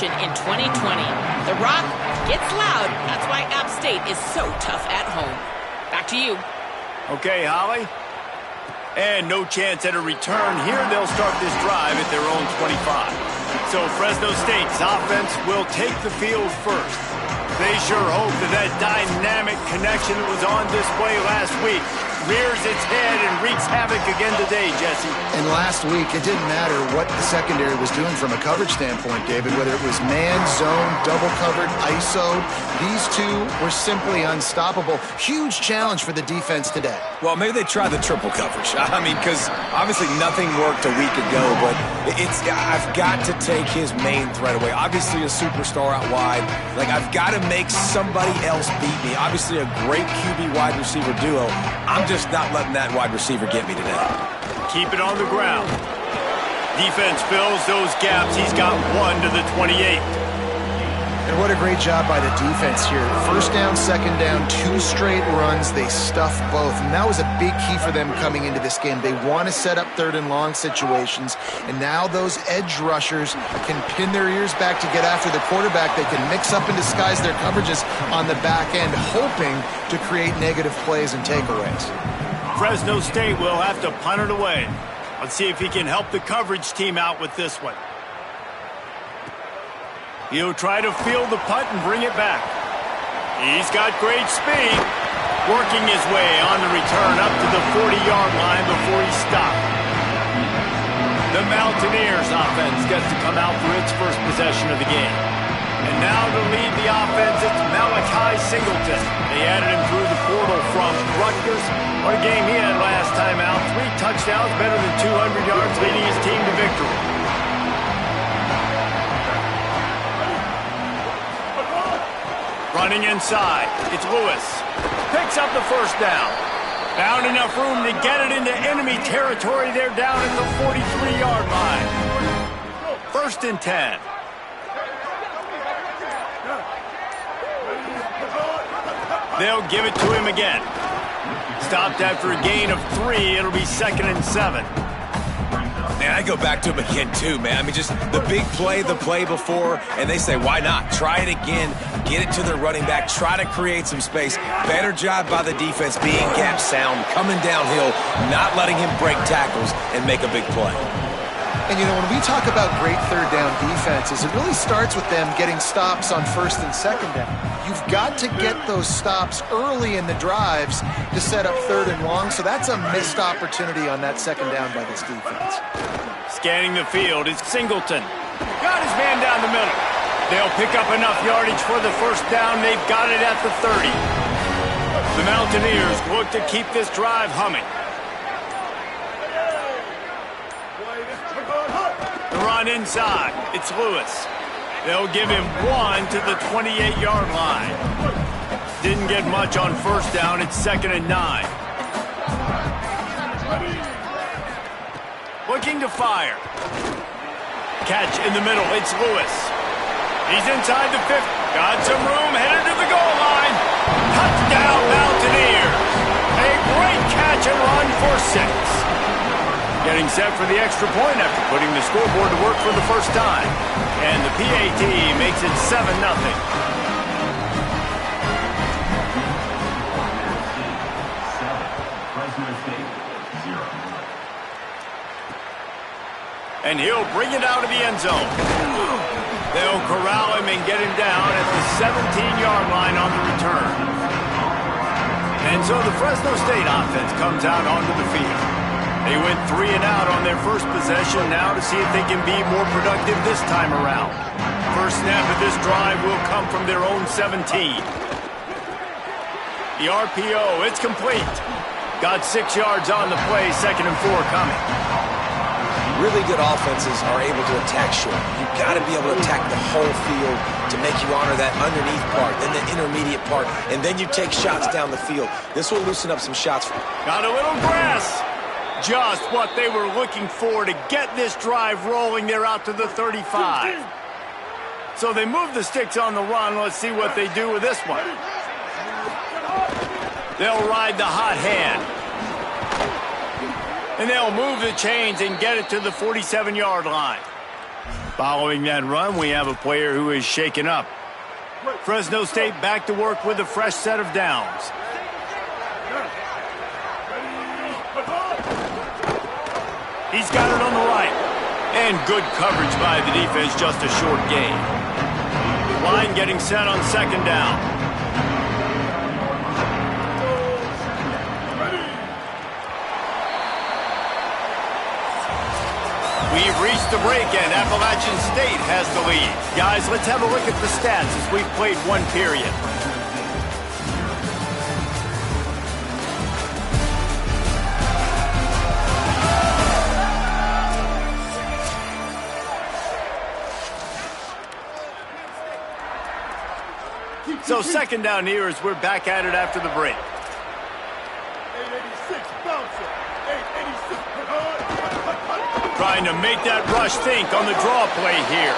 competition in 2020. The Rock gets loud. That's why App State is so tough at home. Back to you. Okay, Holly. And no chance at a return here. They'll start this drive at their own 25. So Fresno State's offense will take the field first. They sure hope that dynamic connection that was on display last week rears its head and wreaks havoc again today, Jesse. And last week, it didn't matter what the secondary was doing from a coverage standpoint, David, whether it was man, zone, double covered, ISO. These two were simply unstoppable. Huge challenge for the defense today. Well, maybe they tried the triple coverage. I mean, because obviously nothing worked a week ago, but I've got to take his main threat away. Obviously a superstar out wide. Like, I've got to make somebody else beat me. Obviously a great QB wide receiver duo. I'm just not letting that wide receiver get me today. Keep it on the ground. Defense fills those gaps. He's got 1 to the 28. And what a great job by the defense here. First down, second down, 2 straight runs. They stuff both. And that was a big key for them coming into this game. They want to set up third and long situations. And now those edge rushers can pin their ears back to get after the quarterback. They can mix up and disguise their coverages on the back end, hoping to create negative plays and takeaways. Fresno State will have to punt it away. Let's see if he can help the coverage team out with this one. He'll try to field the punt and bring it back. He's got great speed. Working his way on the return up to the 40-yard line before he stopped. The Mountaineers offense gets to come out for its first possession of the game. And now to lead the offense, it's Malachi Singleton. They added him through the portal from Rutgers. What a game he had last time out. 3 touchdowns, better than 200 yards, leading his team to victory. Running inside, it's Lewis. Picks up the first down. Found enough room to get it into enemy territory. They're down at the 43-yard line. 1st and 10. They'll give it to him again. Stopped after a gain of 3. It'll be 2nd and 7. Man, I go back to him again, too, man. I mean, just the big play, the play before, and they say, why not? Try it again, get it to their running back, try to create some space. Better job by the defense being gap sound, coming downhill, not letting him break tackles and make a big play. And, you know, when we talk about great third down defenses, it really starts with them getting stops on 1st and 2nd down. You've got to get those stops early in the drives to set up 3rd and long, so that's a missed opportunity on that 2nd down by this defense. Scanning the field is Singleton. Got his man down the middle. They'll pick up enough yardage for the first down. They've got it at the 30. The Mountaineers look to keep this drive humming. The run inside. It's Lewis. They'll give him 1 to the 28-yard line. Didn't get much on 1st down. It's 2nd and 9. Looking to fire. Catch in the middle. It's Lewis. He's inside the 50. Got some room. Headed to the goal line. Touchdown, Mountaineers. A great catch and run for 6. Getting set for the extra point after putting the scoreboard to work for the first time. And the PAT makes it 7-0. And he'll bring it out of the end zone. They'll corral him and get him down at the 17-yard line on the return. And so the Fresno State offense comes out onto the field. They went 3 and out on their first possession now to see if they can be more productive this time around. First snap of this drive will come from their own 17. The RPO, it's complete. Got 6 yards on the play, 2nd and 4 coming. Really good offenses are able to attack short. You've got to be able to attack the whole field to make you honor that underneath part, then the intermediate part, and then you take shots down the field. This will loosen up some shots. Got a little grass. Just what they were looking for to get this drive rolling. They're out to the 35. So they move the sticks on the run. Let's see what they do with this one. They'll ride the hot hand. And they'll move the chains and get it to the 47-yard line. Following that run, we have a player who is shaken up. Fresno State back to work with a fresh set of downs. He's got it on the right. And good coverage by the defense, just a short gain. Line getting set on second down. We've reached the break, and Appalachian State has the lead. Guys, let's have a look at the stats as we've played one period. So second down here as we're back at it after the break. 886, bouncer. 886, Trying to make that rush think on the draw play here.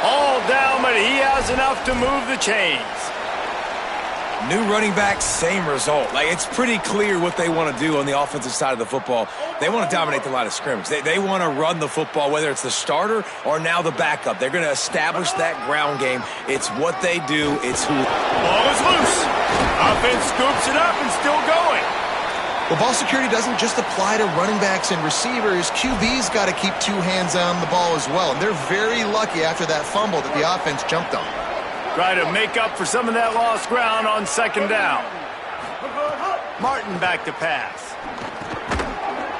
All down, but he has enough to move the chains. New running back, same result. Like, it's pretty clear what they want to do on the offensive side of the football. They want to dominate the line of scrimmage. They want to run the football, whether it's the starter or now the backup. They're going to establish that ground game. It's what they do. It's who. Ball is loose. Offense scoops it up and still going. Well, ball security doesn't just apply to running backs and receivers. QB's got to keep two hands on the ball as well. And they're very lucky after that fumble that the offense jumped on. Try to make up for some of that lost ground on second down. Martin back to pass.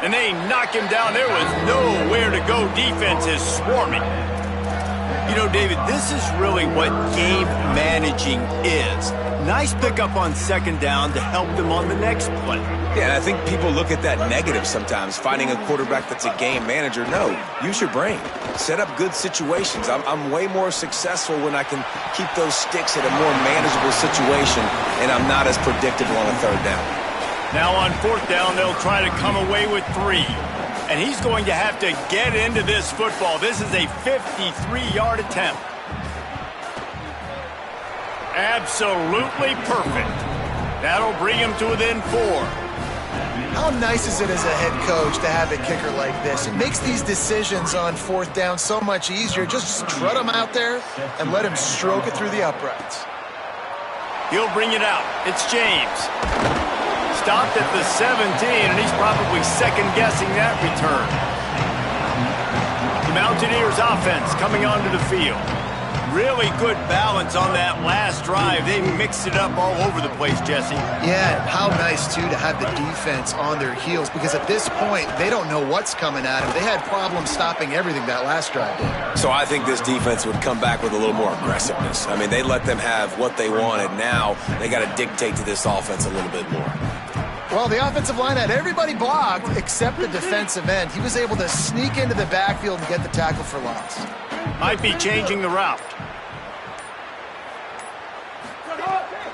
And they knock him down. There was nowhere to go. Defense is swarming. You know, David, this is really what game managing is. Nice pickup on second down to help them on the next play. Yeah, and I think people look at that negative sometimes, finding a quarterback that's a game manager. No, use your brain. Set up good situations. I'm way more successful when I can keep those sticks at a more manageable situation, and I'm not as predictable on a third down. Now on fourth down, they'll try to come away with 3. And he's going to have to get into this football. This is a 53-yard attempt. Absolutely perfect. That'll bring him to within 4. How nice is it as a head coach to have a kicker like this? It makes these decisions on fourth down so much easier. Just strut him out there and let him stroke it through the uprights. He'll bring it out. It's James. Stopped at the 17, and he's probably second-guessing that return. The Mountaineers offense coming onto the field. Really good balance on that last drive. They mixed it up all over the place, Jesse. Yeah, how nice, too, to have the defense on their heels, because at this point, they don't know what's coming at them. They had problems stopping everything that last drive did. So I think this defense would come back with a little more aggressiveness. I mean, they let them have what they wanted. Now they got to dictate to this offense a little bit more. Well, the offensive line had everybody blocked except the defensive end. He was able to sneak into the backfield and get the tackle for loss. Might be changing the route.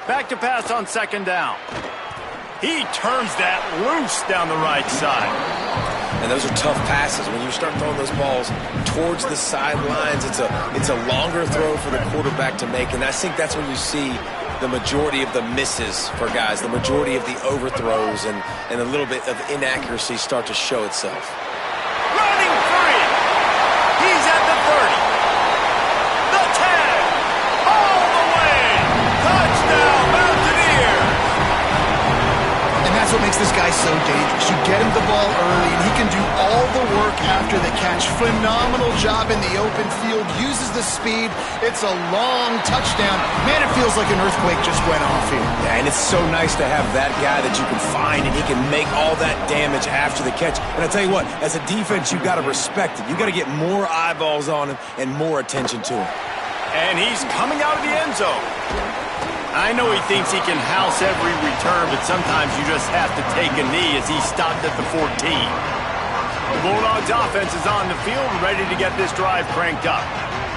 Back to pass on second down. He turns that loose down the right side. And those are tough passes. When you start throwing those balls towards the sidelines, it's a longer throw for the quarterback to make. And I think that's when you see the majority of the misses for guys, the majority of the overthrows and a little bit of inaccuracy start to show itself. Running free. He's at the 30. The 10. All the way. Touchdown, Mountaineers. And that's what makes this guy so dangerous. You get him the ball early, and he can do all the work after the catch. Phenomenal job in the open field. Uses the speed. It's a long touchdown. Man, it feels like an earthquake just went off here. Yeah, and it's so nice to have that guy that you can find, and he can make all that damage after the catch. And I tell you what, as a defense, you've got to respect it. You've got to get more eyeballs on him and more attention to him. And he's coming out of the end zone. I know he thinks he can house every return, but sometimes you just have to take a knee as he stopped at the 14. The Bulldogs offense is on the field and ready to get this drive cranked up.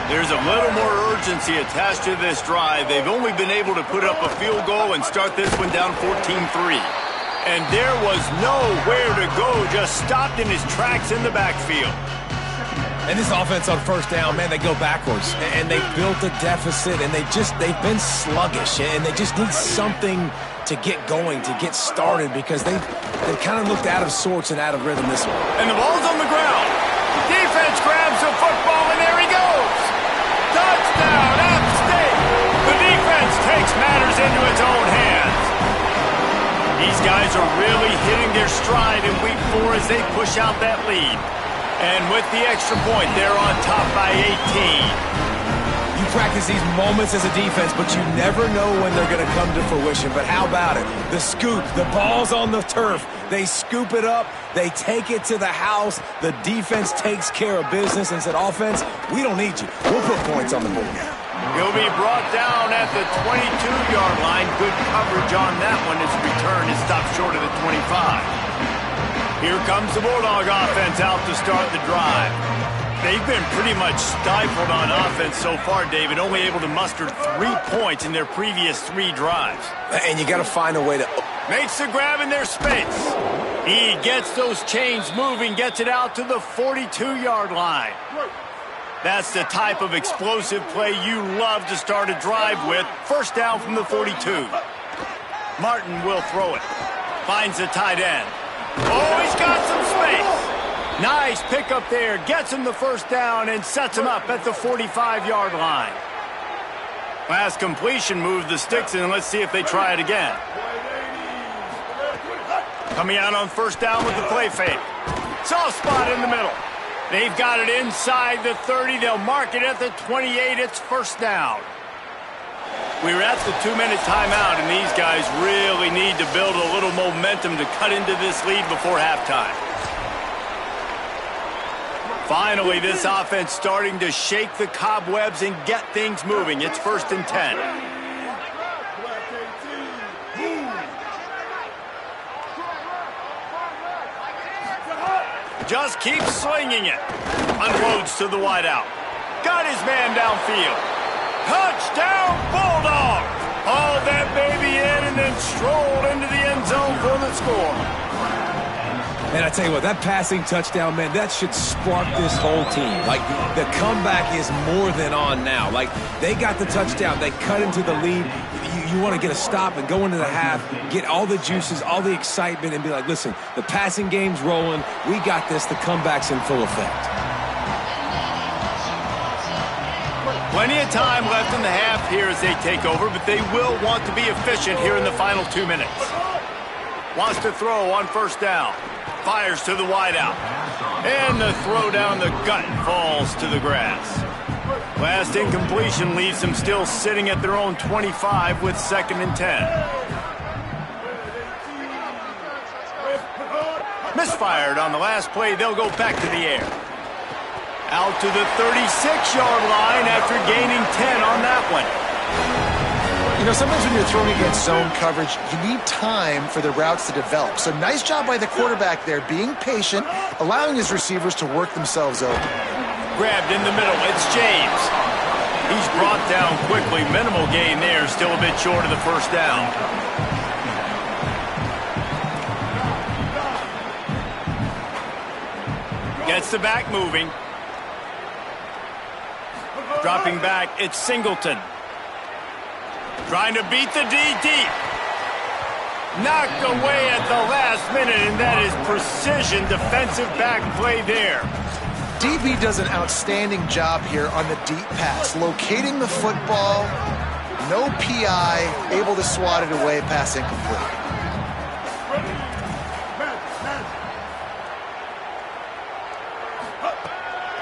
There's a little more urgency attached to this drive. They've only been able to put up a field goal and start this one down 14-3. And there was nowhere to go, just stopped in his tracks in the backfield. And this offense on first down, man, they go backwards. And they built a deficit, and they've been sluggish. And they just need something to get going, to get started, because they've kind of looked out of sorts and out of rhythm this one. And the ball's on the ground. The defense grabs the football, and there he goes. Touchdown, App State! The defense takes matters into its own hands. These guys are really hitting their stride in week 4 as they push out that lead. And with the extra point, they're on top by 18. You practice these moments as a defense, but you never know when they're going to come to fruition. But how about it? The scoop, the ball's on the turf. They scoop it up. They take it to the house. The defense takes care of business and said, offense, we don't need you. We'll put points on the board. He'll be brought down at the 22-yard line. Good coverage on that one. His return is stopped short of the 25. Here comes the Bulldog offense out to start the drive. They've been pretty much stifled on offense so far, David, only able to muster 3 points in their previous 3 drives. And you got to find a way to... Makes the grab in their space. He gets those chains moving, gets it out to the 42-yard line. That's the type of explosive play you love to start a drive with. First down from the 42. Martin will throw it. Finds the tight end. Oh, he's got some space. Nice pickup there. Gets him the first down and sets him up at the 45-yard line. Last completion moved the sticks in. Let's see if they try it again. Coming out on first down with the play fake. Soft spot in the middle. They've got it inside the 30. They'll mark it at the 28. It's first down. We're at the 2-minute timeout, and these guys really need to build a little momentum to cut into this lead before halftime. Finally, this offense starting to shake the cobwebs and get things moving. It's 1st and 10. Just keeps slinging it. Unloads to the wideout. Got his man downfield. Touchdown, Bulldogs! Hauled that baby in and then strolled into the end zone for the score. And I tell you what, that passing touchdown, man, that should spark this whole team. Like, the comeback is more than on now. Like, they got the touchdown. They cut into the lead. You want to get a stop and go into the half, get all the juices, all the excitement, and be like, listen, the passing game's rolling. We got this. The comeback's in full effect. Plenty of time left in the half here as they take over, but they will want to be efficient here in the final 2 minutes. Wants to throw on first down. Fires to the wideout. And the throw down the gut falls to the grass. Last incompletion leaves them still sitting at their own 25 with 2nd and 10. Misfired on the last play. They'll go back to the air. Out to the 36-yard line after gaining 10 on that one. You know, sometimes when you're throwing against zone coverage, you need time for the routes to develop. So nice job by the quarterback there, being patient, allowing his receivers to work themselves open. Grabbed in the middle. It's James. He's brought down quickly. Minimal gain there. Still a bit short of the first down. Gets the back moving. Dropping back, it's Singleton. Trying to beat the D deep. Knocked away at the last minute, and that is precision defensive back play there. DB does an outstanding job here on the deep pass, locating the football, no PI, able to swat it away, pass incomplete.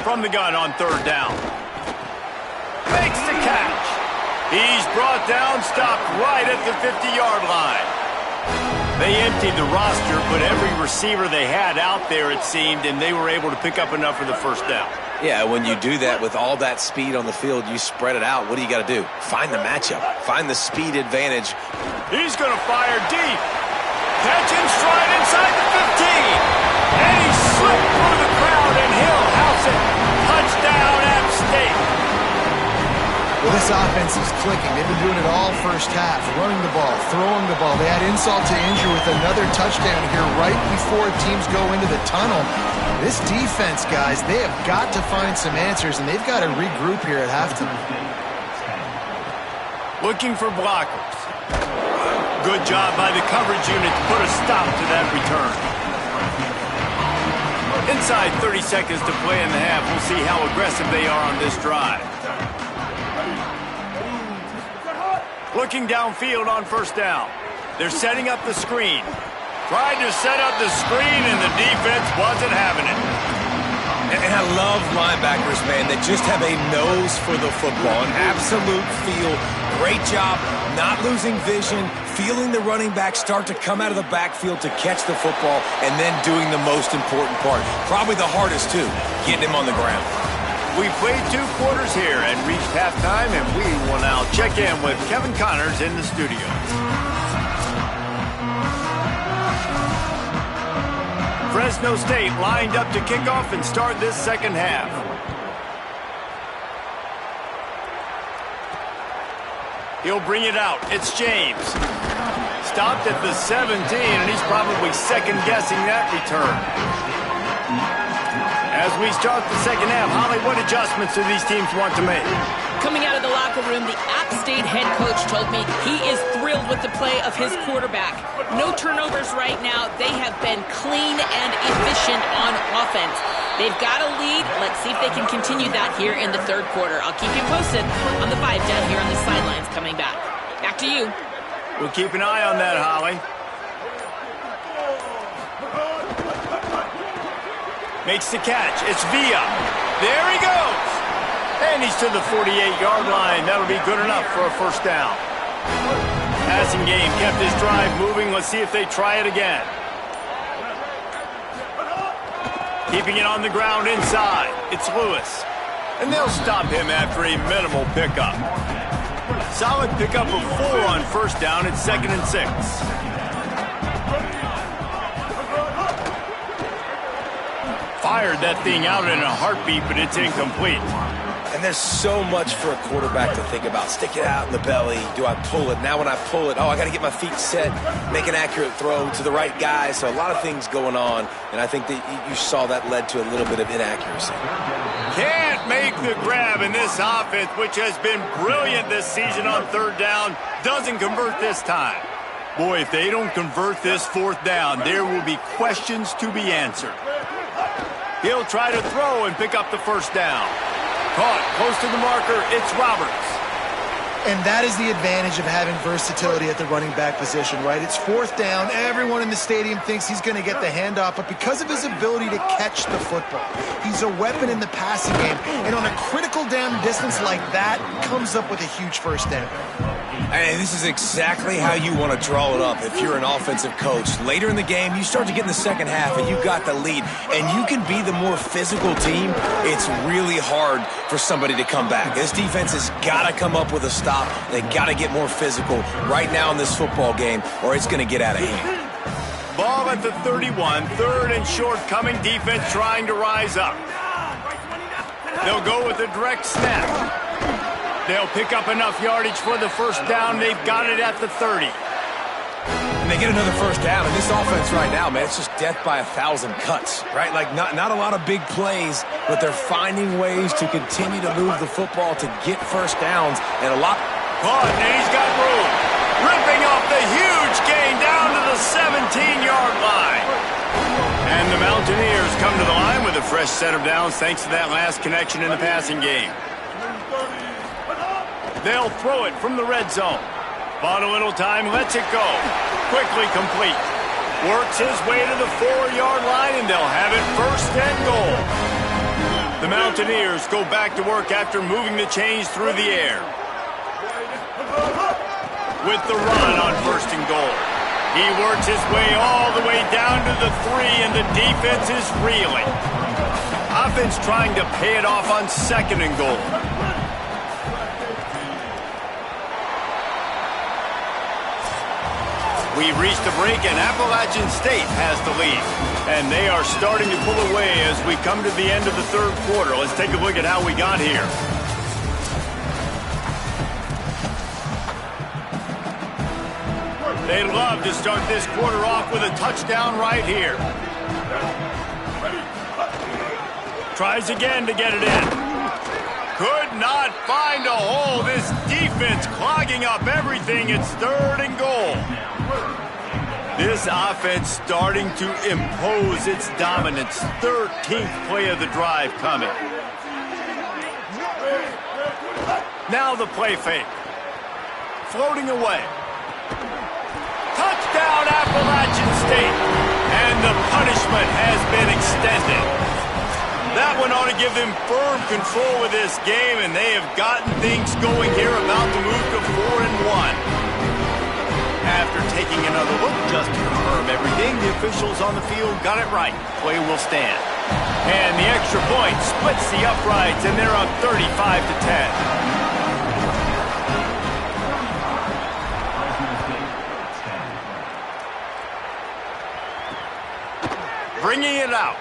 From the gun on third down. Makes the catch. He's brought down, stopped right at the 50-yard line. They emptied the roster, but every receiver they had out there, it seemed, and they were able to pick up enough for the first down. Yeah, when you do that with all that speed on the field, you spread it out. What do you got to do? Find the matchup. Find the speed advantage. He's going to fire deep. Catch in stride inside the 15. And he slipped through the crowd, and he'll house it. Touchdown, App State. Well, this offense is clicking. They've been doing it all first half, running the ball, throwing the ball. They had insult to injury with another touchdown here right before teams go into the tunnel. This defense, guys, they have got to find some answers, and they've got to regroup here at halftime. Looking for blockers. Good job by the coverage unit to put a stop to that return. Inside 30 seconds to play in the half. We'll see how aggressive they are on this drive. Looking downfield on first down. They're setting up the screen. Tried to set up the screen, and the defense wasn't having it. And I love linebackers, man, that just have a nose for the football, an absolute feel. Great job not losing vision, feeling the running back start to come out of the backfield to catch the football, and then doing the most important part. Probably the hardest, too, getting him on the ground. We played 2 quarters here and reached halftime, and we will now check in with Kevin Connors in the studio. Fresno State lined up to kick off and start this second half. He'll bring it out. It's James. Stopped at the 17, and he's probably second-guessing that return. As we start the second half, Holly, what adjustments do these teams want to make? Coming out of the locker room, the App State head coach told me he is thrilled with the play of his quarterback. No turnovers right now. They have been clean and efficient on offense. They've got a lead. Let's see if they can continue that here in the third quarter. I'll keep you posted on the Vibe down here on the sidelines coming back. Back to you. We'll keep an eye on that, Holly. Makes the catch. It's Villa. There he goes. And he's to the 48-yard line. That'll be good enough for a first down. Passing game kept his drive moving. Let's see if they try it again. Keeping it on the ground inside. It's Lewis. And they'll stop him after a minimal pickup. Solid pickup of 4 on first down. It's 2nd and 6. Fired that thing out in a heartbeat, but it's incomplete. And there's so much for a quarterback to think about. Stick it out in the belly. Do I pull it? Now when I pull it, I got to get my feet set, make an accurate throw to the right guy. So a lot of things going on, and I think that you saw that led to a little bit of inaccuracy. Can't make the grab in this offense, which has been brilliant this season on third down. Doesn't convert this time. Boy, if they don't convert this fourth down, there will be questions to be answered. He'll try to throw and pick up the first down. Caught close to the marker. It's Roberts. And that is the advantage of having versatility at the running back position, right? It's fourth down. Everyone in the stadium thinks he's going to get the handoff, but because of his ability to catch the football, he's a weapon in the passing game. And on a critical down distance like that, comes up with a huge first down. And this is exactly how you want to draw it up if you're an offensive coach. Later in the game, you start to get in the second half, and you got the lead, and you can be the more physical team. It's really hard for somebody to come back. This defense has got to come up with a stop. They got to get more physical right now in this football game, or it's going to get out of hand. Ball at the 31, 3rd and short, coming defense trying to rise up. They'll go with a direct snap. They'll pick up enough yardage for the first down. They've got it at the 30. And they get another first down. And this offense right now, man, it's just death by 1,000 cuts, right? Like not a lot of big plays, but they're finding ways to continue to move the football to get first downs. And a lot. Caught, and he's got room. Ripping off the huge gain down to the 17-yard line. And the Mountaineers come to the line with a fresh set of downs thanks to that last connection in the passing game. They'll throw it from the red zone. Bought a little time, lets it go. Quickly complete. Works his way to the 4-yard line, and they'll have it 1st and goal. The Mountaineers go back to work after moving the chains through the air. With the run on 1st and goal. He works his way all the way down to the 3, and the defense is reeling. Offense trying to pay it off on 2nd and goal. We've reached a break, and Appalachian State has the lead. And they are starting to pull away as we come to the end of the third quarter. Let's take a look at how we got here. They'd love to start this quarter off with a touchdown right here. Tries again to get it in. Could not find a hole. This defense clogging up everything. It's 3rd and goal. This offense starting to impose its dominance. 13th play of the drive coming. Now the play fake. floating away. Touchdown, Appalachian State. And the punishment has been extended. That one ought to give them firm control of this game, and they have gotten things going here, about to move to 4-1. After taking another look just to confirm everything, the officials on the field got it right. Play will stand. And the extra point splits the uprights, and they're up 35-10. Bringing it out.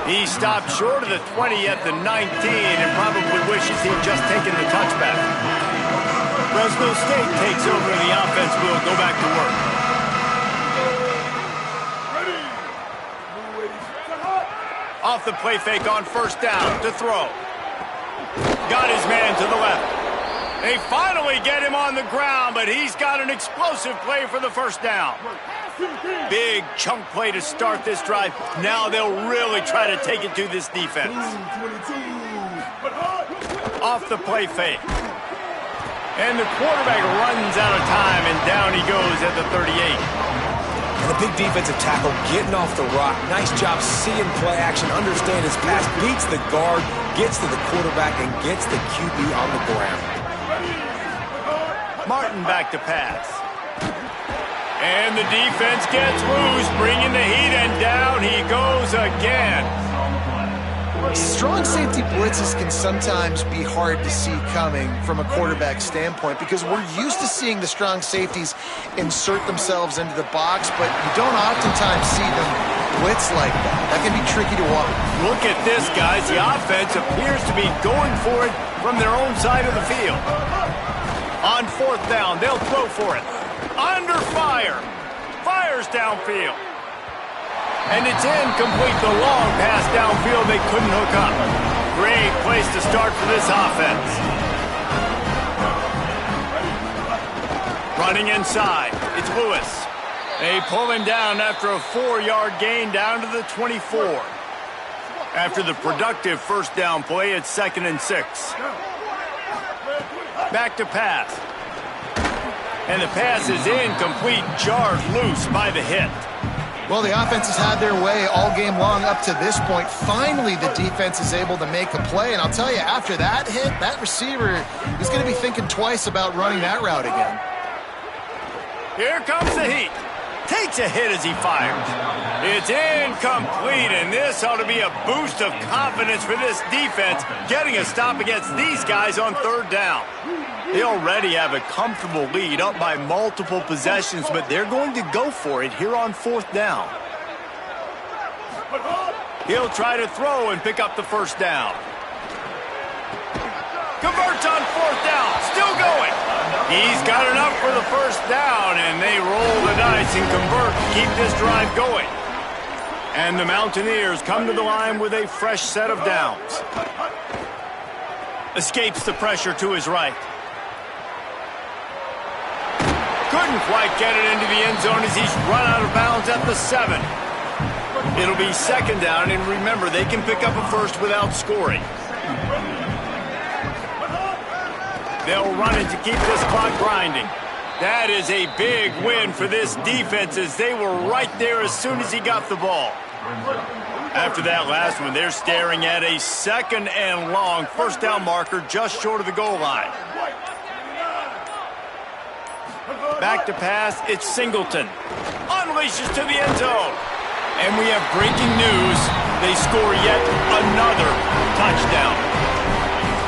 He stopped short of the 20 at the 19 and probably wishes he'd just taken the touchback. Fresno State takes over and the offense will go back to work. Off the play fake on first down to throw. Got his man to the left. They finally get him on the ground, but he's got an explosive play for the first down. Big chunk play to start this drive. Now they'll really try to take it to this defense. Off the play fake. And the quarterback runs out of time, and down he goes at the 38. And a big defensive tackle getting off the rock. Nice job seeing play action, understand his pass, beats the guard, gets to the quarterback, and gets the QB on the ground. Martin back to pass. And the defense gets loose, bringing the heat, and down he goes again. Strong safety blitzes can sometimes be hard to see coming from a quarterback standpoint because we're used to seeing the strong safeties insert themselves into the box, but you don't oftentimes see them blitz like that. That can be tricky to watch. Look at this, guys. The offense appears to be going for it from their own side of the field. On fourth down, they'll throw for it. Under fire. Fires downfield. And it's incomplete. The long pass downfield they couldn't hook up. Great place to start for this offense. Running inside. It's Lewis. They pull him down after a 4-yard gain down to the 24. After the productive first down play, it's 2nd and 6. Back to pass. And the pass is incomplete, jarred loose by the hit. Well, the offense has had their way all game long up to this point. Finally, the defense is able to make a play. And I'll tell you, after that hit, that receiver is going to be thinking twice about running that route again. Here comes the heat. Takes a hit as he fires. It's incomplete, and this ought to be a boost of confidence for this defense, getting a stop against these guys on third down. They already have a comfortable lead, up by multiple possessions, but they're going to go for it here on fourth down. He'll try to throw and pick up the first down. Converts on fourth down, still going. He's got enough for the first down, and they roll the dice and convert to keep this drive going. And the Mountaineers come to the line with a fresh set of downs. Escapes the pressure to his right. Couldn't quite get it into the end zone as he's run out of bounds at the 7. It'll be 2nd down, and remember, they can pick up a first without scoring. They'll run it to keep this clock grinding. That is a big win for this defense as they were right there as soon as he got the ball. After that last one, they're staring at a 2nd and long first down marker just short of the goal line. Back to pass, it's Singleton. Unleashes to the end zone. And we have breaking news. They score yet another touchdown.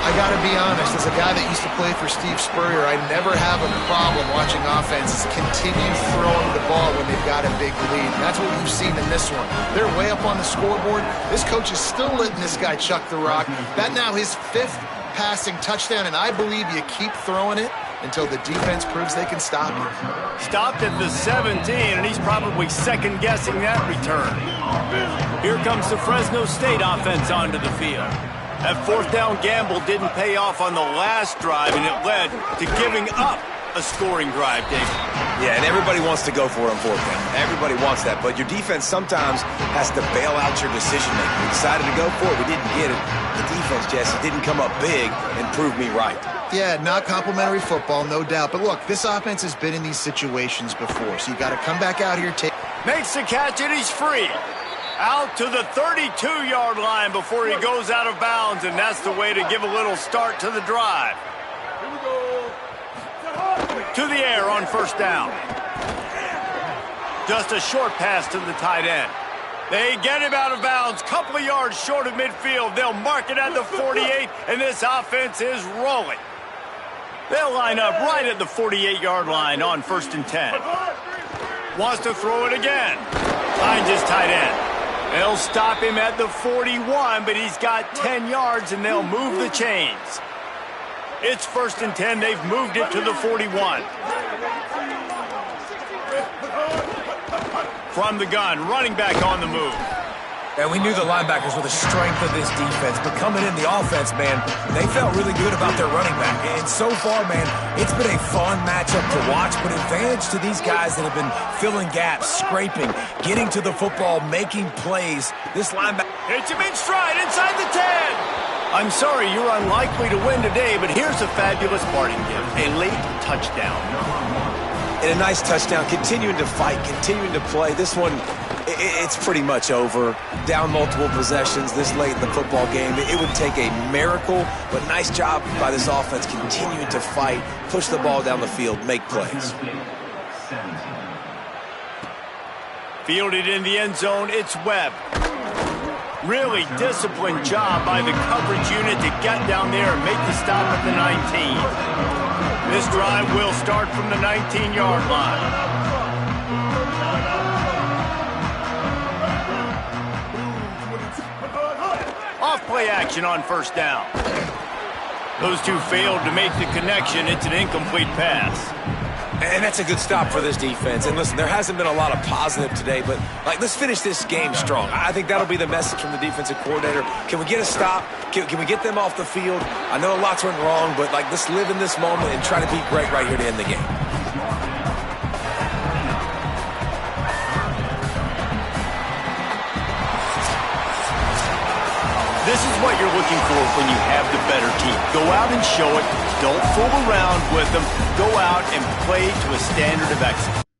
I got to be honest, as a guy that used to play for Steve Spurrier, I never have a problem watching offenses continue throwing the ball when they've got a big lead. And that's what we've seen in this one. They're way up on the scoreboard. This coach is still letting this guy chuck the rock. That now his 5th passing touchdown, and I believe you keep throwing it until the defense proves they can stop him. Stopped at the 17, and he's probably second-guessing that return. Here comes the Fresno State offense onto the field. That fourth down gamble didn't pay off on the last drive, and it led to giving up a scoring drive, Dave. Yeah, and everybody wants to go for it on fourth down. Everybody wants that, but your defense sometimes has to bail out your decision-making. We decided to go for it. We didn't get it. The defense, Jesse, didn't come up big and prove me right. Yeah, not complimentary football, no doubt. But look, this offense has been in these situations before, so you got to come back out here. Makes the catch, and he's free. Out to the 32-yard line before he goes out of bounds, and that's the way to give a little start to the drive. To the air on first down. Just a short pass to the tight end. They get him out of bounds, couple of yards short of midfield. They'll mark it at the 48, and this offense is rolling. They'll line up right at the 48-yard line on 1st and 10. Wants to throw it again. Finds his tight end. They'll stop him at the 41, but he's got 10 yards, and they'll move the chains. It's 1st and 10. They've moved it to the 41. From the gun, running back on the move. And we knew the linebackers were the strength of this defense, but coming in the offense, man, they felt really good about their running back. And so far, man, it's been a fun matchup to watch, but advantage to these guys that have been filling gaps, scraping, getting to the football, making plays. This linebacker hits him in stride inside the 10. I'm sorry, you're unlikely to win today, but here's a fabulous parting gift, a late touchdown. And a nice touchdown, continuing to fight, continuing to play. This one, it's pretty much over. Down multiple possessions this late in the football game. It would take a miracle, but nice job by this offense continuing to fight, push the ball down the field, make plays. Fielded in the end zone, it's Webb. Really disciplined job by the coverage unit to get down there and make the stop at the 19. This drive will start from the 19-yard line. Off play action on first down. Those two failed to make the connection. It's an incomplete pass. And that's a good stop for this defense. And listen, there hasn't been a lot of positive today, but let's finish this game strong. I think that'll be the message from the defensive coordinator. Can we get a stop? Can we get them off the field? I know a lot's went wrong, but let's live in this moment and try to be great right here to end the game. This is what you're looking for when you have the better team. Go out and show it. Don't fool around with them. Go out and play to a standard of excellence.